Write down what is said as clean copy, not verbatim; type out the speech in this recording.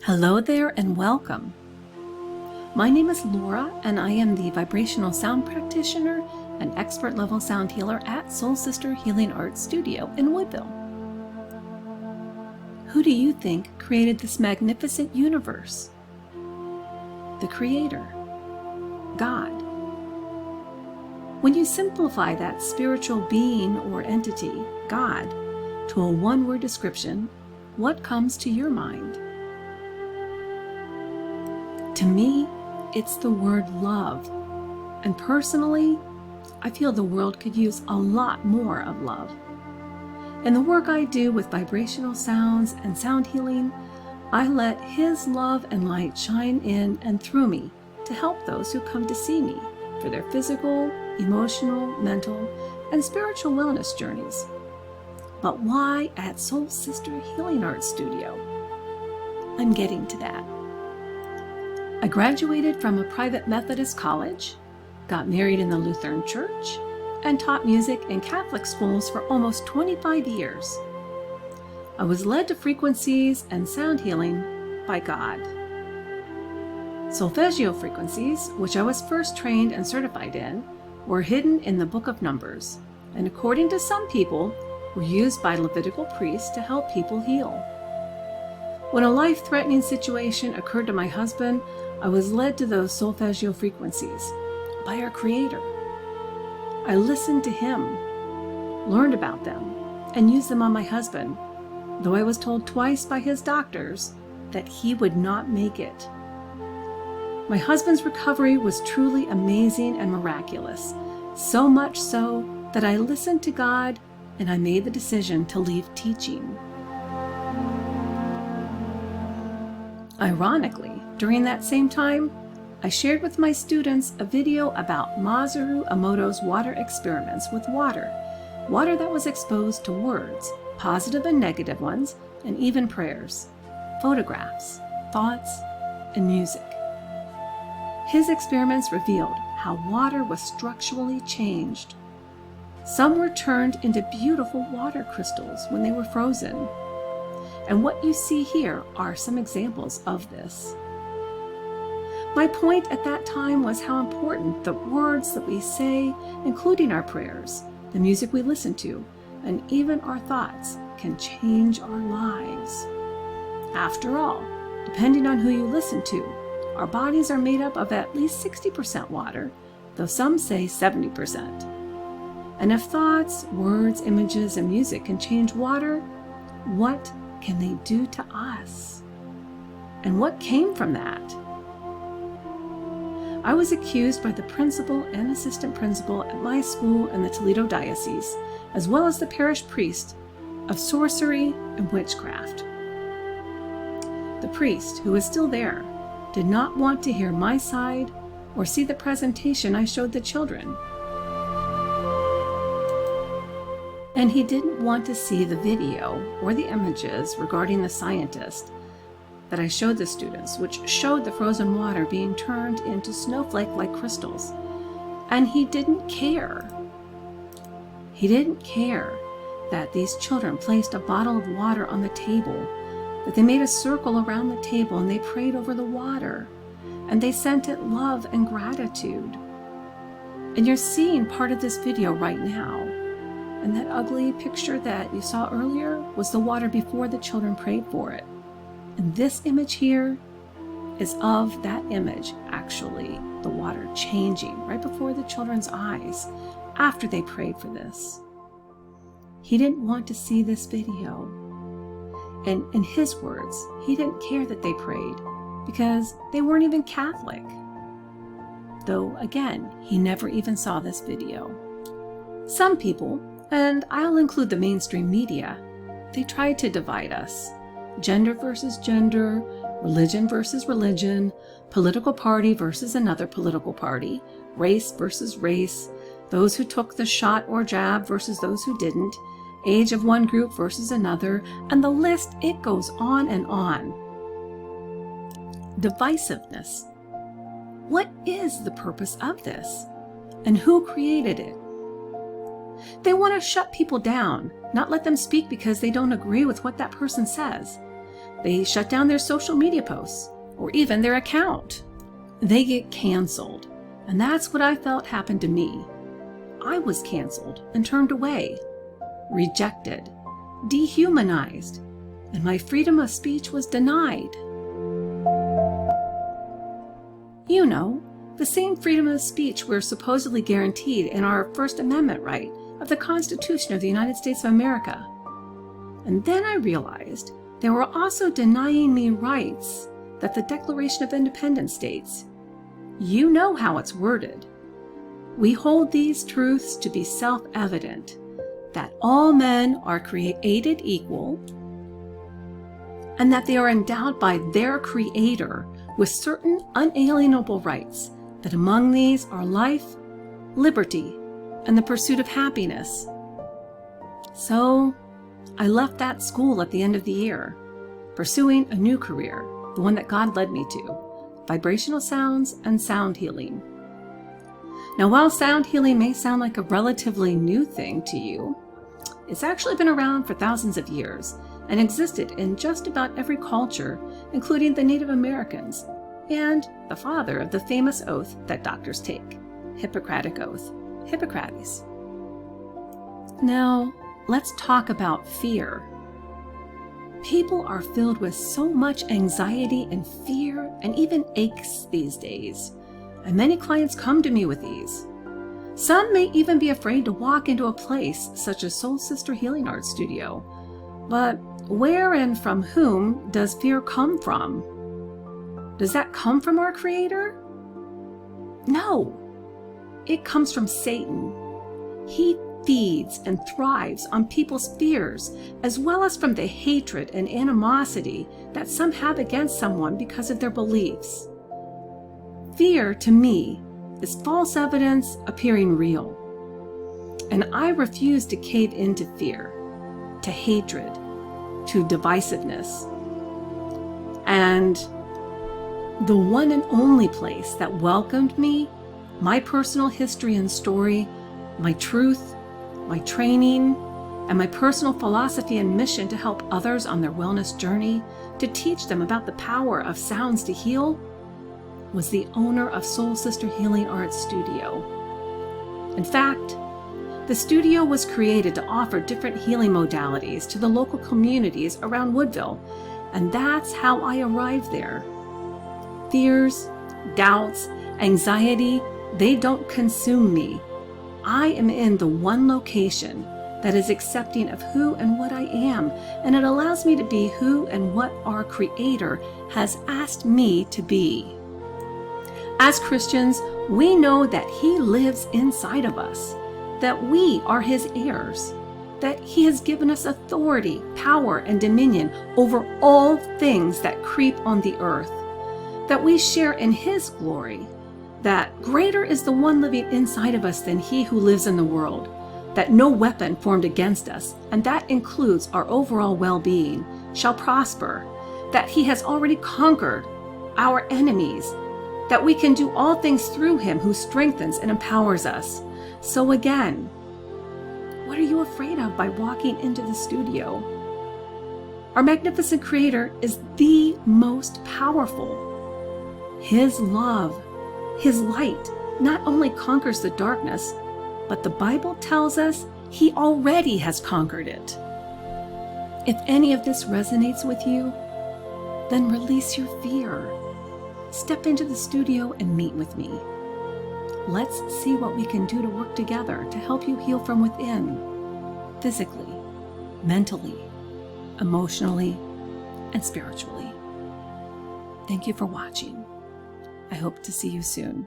Hello there and welcome. My name is Laura and I am the vibrational sound practitioner and expert level sound healer at Soul Sister Healing Arts Studio in Woodville. Who do you think created this magnificent universe? The Creator, God. When you simplify that spiritual being or entity, God, to a one-word description, what comes to your mind? To me, it's the word love. And personally, I feel the world could use a lot more of love. In the work I do with vibrational sounds and sound healing, I let His love and light shine in and through me to help those who come to see me for their physical, emotional, mental, and spiritual wellness journeys. But why at Soul Sister Healing Arts Studio? I'm getting to that. I graduated from a private Methodist college, got married in the Lutheran Church, and taught music in Catholic schools for almost 25 years. I was led to frequencies and sound healing by God. Solfeggio frequencies, which I was first trained and certified in, were hidden in the Book of Numbers, and according to some people, were used by Levitical priests to help people heal. When a life-threatening situation occurred to my husband, I was led to those solfeggio frequencies by our Creator. I listened to Him, learned about them, and used them on my husband, though I was told twice by his doctors that he would not make it. My husband's recovery was truly amazing and miraculous, so much so that I listened to God and I made the decision to leave teaching. Ironically, during that same time, I shared with my students a video about Masaru Emoto's water experiments with water that was exposed to words, positive and negative ones, and even prayers, photographs, thoughts, and music. His experiments revealed how water was structurally changed. Some were turned into beautiful water crystals when they were frozen. And what you see here are some examples of this. My point at that time was how important the words that we say, including our prayers, the music we listen to, and even our thoughts can change our lives. After all, depending on who you listen to, our bodies are made up of at least 60% water, though some say 70%. And if thoughts, words, images, and music can change water, what can they do to us? And what came from that? I was accused by the principal and assistant principal at my school in the Toledo Diocese, as well as the parish priest, of sorcery and witchcraft. The priest, who was still there, did not want to hear my side or see the presentation I showed the children. And he didn't want to see the video or the images regarding the scientist that I showed the students, which showed the frozen water being turned into snowflake-like crystals. And he didn't care. He didn't care that these children placed a bottle of water on the table, that they made a circle around the table and they prayed over the water, and they sent it love and gratitude. And you're seeing part of this video right now. And that ugly picture that you saw earlier was the water before the children prayed for it. And this image here is of that image, actually, the water changing right before the children's eyes after they prayed for this. He didn't want to see this video. And in his words, he didn't care that they prayed because they weren't even Catholic. Though, again, he never even saw this video. Some people, and I'll include the mainstream media, they try to divide us. Gender versus gender, religion versus religion, political party versus another political party, race versus race, those who took the shot or jab versus those who didn't, age of one group versus another, and the list, it goes on and on. Divisiveness. What is the purpose of this? And who created it? They want to shut people down, not let them speak because they don't agree with what that person says. They shut down their social media posts or even their account. They get canceled. And that's what I felt happened to me. I was canceled and turned away, rejected, dehumanized, and my freedom of speech was denied. You know, the same freedom of speech we're supposedly guaranteed in our First Amendment right of the Constitution of the United States of America. And then I realized they were also denying me rights that the Declaration of Independence states. You know how it's worded. We hold these truths to be self-evident, that all men are created equal, and that they are endowed by their Creator with certain unalienable rights, that among these are life, liberty, and the pursuit of happiness. So, I left that school at the end of the year, pursuing a new career, the one that God led me to, vibrational sounds and sound healing. Now, while sound healing may sound like a relatively new thing to you, it's actually been around for thousands of years and existed in just about every culture, including the Native Americans and the father of the famous oath that doctors take, Hippocratic Oath, Hippocrates. Now, let's talk about fear. People are filled with so much anxiety and fear and even aches these days, and many clients come to me with these. Some may even be afraid to walk into a place such as Soul Sister Healing Art Studio. But where and from whom does fear come from? Does that come from our Creator? No, it comes from Satan. He feeds and thrives on people's fears, as well as from the hatred and animosity that some have against someone because of their beliefs. Fear, to me, is false evidence appearing real. And I refuse to cave into fear, to hatred, to divisiveness. And the one and only place that welcomed me, my personal history and story, my truth, my training, and my personal philosophy and mission to help others on their wellness journey, to teach them about the power of sounds to heal, was the owner of Soul Sister Healing Art Studio. In fact, the studio was created to offer different healing modalities to the local communities around Woodville, and that's how I arrived there. Fears, doubts, anxiety, they don't consume me. I am in the one location that is accepting of who and what I am, and it allows me to be who and what our Creator has asked me to be. As Christians, we know that He lives inside of us, that we are His heirs, that He has given us authority, power, and dominion over all things that creep on the earth, that we share in His glory, that greater is the one living inside of us than he who lives in the world, that no weapon formed against us, and that includes our overall well-being, shall prosper, that He has already conquered our enemies, that we can do all things through Him who strengthens and empowers us. So again, what are you afraid of by walking into the studio? Our magnificent Creator is the most powerful. His love, His light, not only conquers the darkness, but the Bible tells us He already has conquered it. If any of this resonates with you, then release your fear. Step into the studio and meet with me. Let's see what we can do to work together to help you heal from within, physically, mentally, emotionally, and spiritually. Thank you for watching. I hope to see you soon.